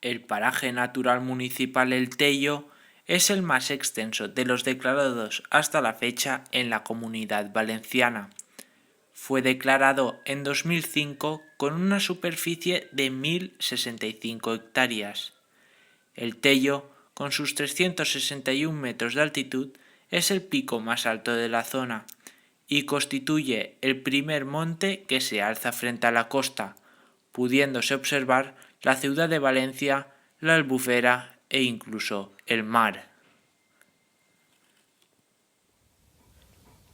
El paraje natural municipal El Tello es el más extenso de los declarados hasta la fecha en la Comunidad Valenciana. Fue declarado en 2005 con una superficie de 1.065 hectáreas. El Tello, con sus 361 metros de altitud, es el pico más alto de la zona y constituye el primer monte que se alza frente a la costa, pudiéndose observar la ciudad de Valencia, la Albufera e incluso el mar.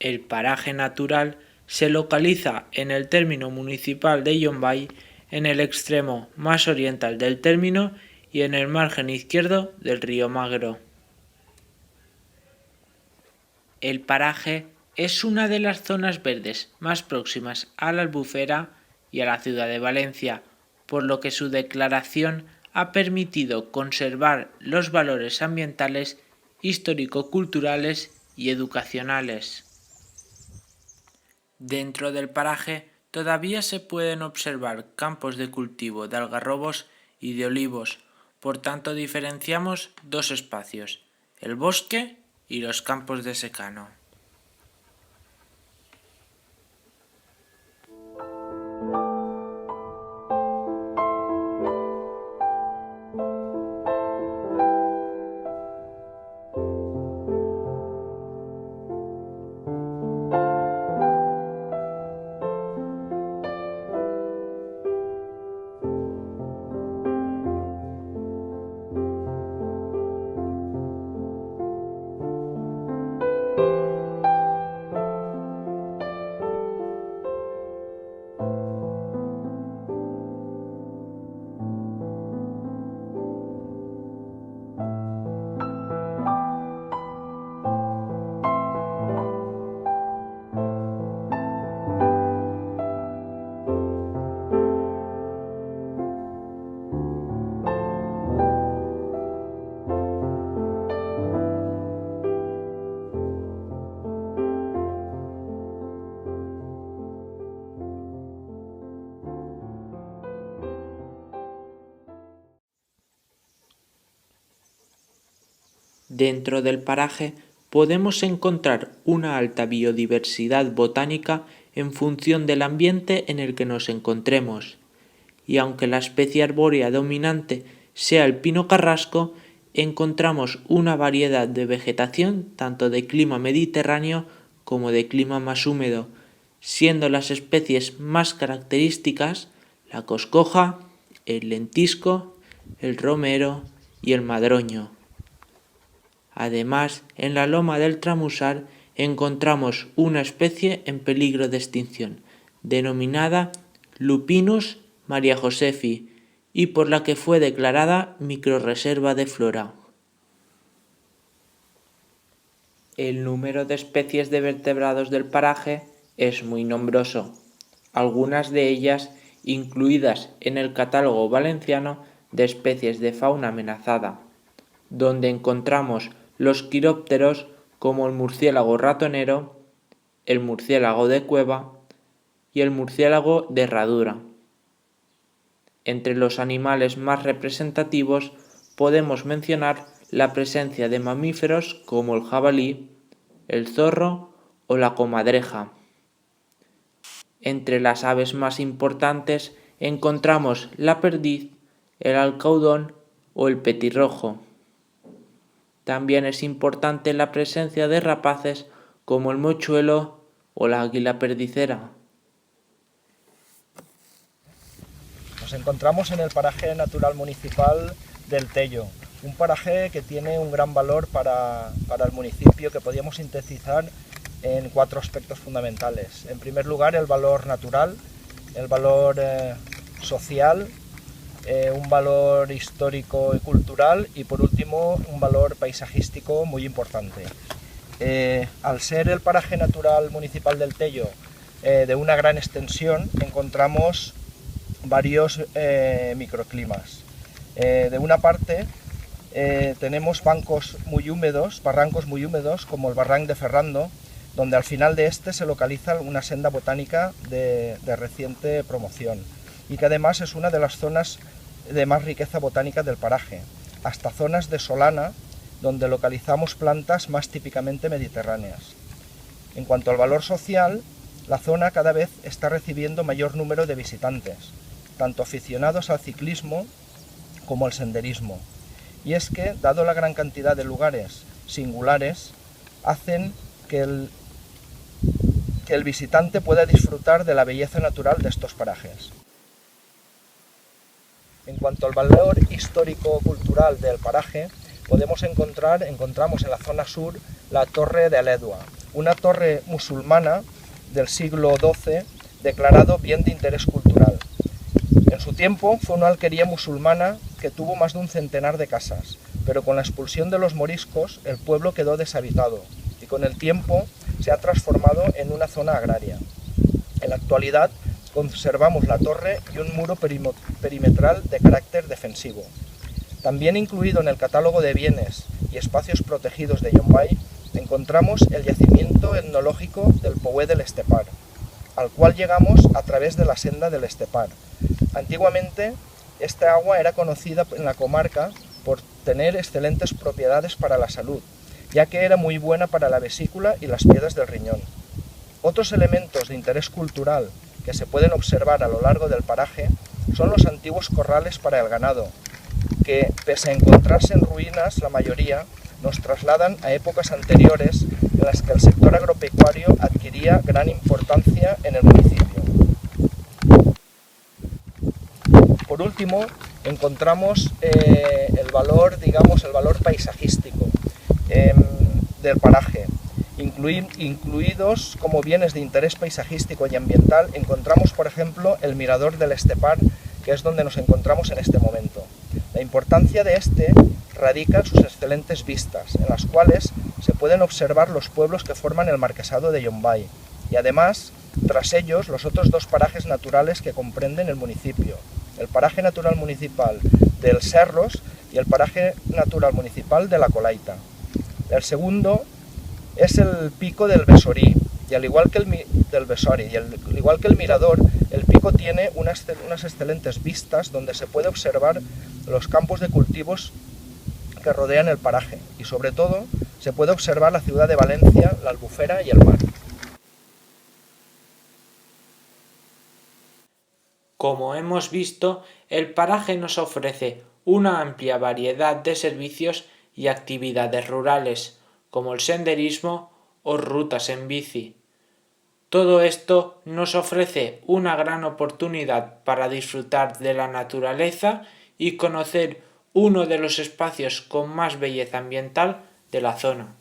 El paraje natural se localiza en el término municipal de Llombai, en el extremo más oriental del término y en el margen izquierdo del río Magro. El paraje es una de las zonas verdes más próximas a la Albufera y a la ciudad de Valencia, por lo que su declaración ha permitido conservar los valores ambientales, histórico-culturales y educacionales. Dentro del paraje todavía se pueden observar campos de cultivo de algarrobos y de olivos, por tanto diferenciamos dos espacios, el bosque y los campos de secano. Dentro del paraje podemos encontrar una alta biodiversidad botánica en función del ambiente en el que nos encontremos, y aunque la especie arbórea dominante sea el pino carrasco, encontramos una variedad de vegetación tanto de clima mediterráneo como de clima más húmedo, siendo las especies más características la coscoja, el lentisco, el romero y el madroño. Además, en la loma del Tramusar encontramos una especie en peligro de extinción, denominada Lupinus mariajosefi, y por la que fue declarada microrreserva de flora. El número de especies de vertebrados del paraje es muy nombroso, algunas de ellas incluidas en el Catálogo Valenciano de Especies de Fauna Amenazada, donde encontramos los quirópteros como el murciélago ratonero, el murciélago de cueva y el murciélago de herradura. Entre los animales más representativos podemos mencionar la presencia de mamíferos como el jabalí, el zorro o la comadreja. Entre las aves más importantes encontramos la perdiz, el alcaudón o el petirrojo. También es importante la presencia de rapaces como el mochuelo o la águila perdicera. Nos encontramos en el paraje natural municipal del Tello, un paraje que tiene un gran valor para el municipio, que podríamos sintetizar en 4 aspectos fundamentales. En primer lugar, el valor natural, el valor social, un valor histórico y cultural y por último un valor paisajístico muy importante. Al ser el paraje natural municipal del Tello de una gran extensión, encontramos varios microclimas. De una parte tenemos barrancos muy húmedos como el barranc de Ferrando, donde al final de este se localiza una senda botánica de reciente promoción y que además es una de las zonas de más riqueza botánica del paraje, hasta zonas de solana, donde localizamos plantas más típicamente mediterráneas. En cuanto al valor social, la zona cada vez está recibiendo mayor número de visitantes, tanto aficionados al ciclismo como al senderismo. Y es que, dado la gran cantidad de lugares singulares, hacen que el visitante pueda disfrutar de la belleza natural de estos parajes. En cuanto al valor histórico-cultural del paraje, encontramos en la zona sur la Torre de Aledua, una torre musulmana del siglo XII declarado bien de interés cultural. En su tiempo fue una alquería musulmana que tuvo más de un centenar de casas, pero con la expulsión de los moriscos el pueblo quedó deshabitado y con el tiempo se ha transformado en una zona agraria. En la actualidad conservamos la torre y un muro perimetral de carácter defensivo. También incluido en el catálogo de bienes y espacios protegidos de Llombai encontramos el yacimiento etnológico del Pouet del Estepar, al cual llegamos a través de la senda del Estepar. Antiguamente, esta agua era conocida en la comarca por tener excelentes propiedades para la salud, ya que era muy buena para la vesícula y las piedras del riñón. Otros elementos de interés cultural que se pueden observar a lo largo del paraje son los antiguos corrales para el ganado, que, pese a encontrarse en ruinas la mayoría, nos trasladan a épocas anteriores en las que el sector agropecuario adquiría gran importancia en el municipio. Por último, encontramos el valor paisajístico del paraje. Incluidos como bienes de interés paisajístico y ambiental, encontramos, por ejemplo, el Mirador del Estepar, que es donde nos encontramos en este momento. La importancia de este radica en sus excelentes vistas, en las cuales se pueden observar los pueblos que forman el marquesado de Llombai, y además, tras ellos, los otros dos parajes naturales que comprenden el municipio, el paraje natural municipal del Serros y el paraje natural municipal de la Colaita. El segundo es el pico del Besorí, y al igual que el mirador, el pico tiene unas excelentes vistas donde se puede observar los campos de cultivos que rodean el paraje y sobre todo se puede observar la ciudad de Valencia, la Albufera y el mar. Como hemos visto, el paraje nos ofrece una amplia variedad de servicios y actividades rurales, como el senderismo o rutas en bici. Todo esto nos ofrece una gran oportunidad para disfrutar de la naturaleza y conocer uno de los espacios con más belleza ambiental de la zona.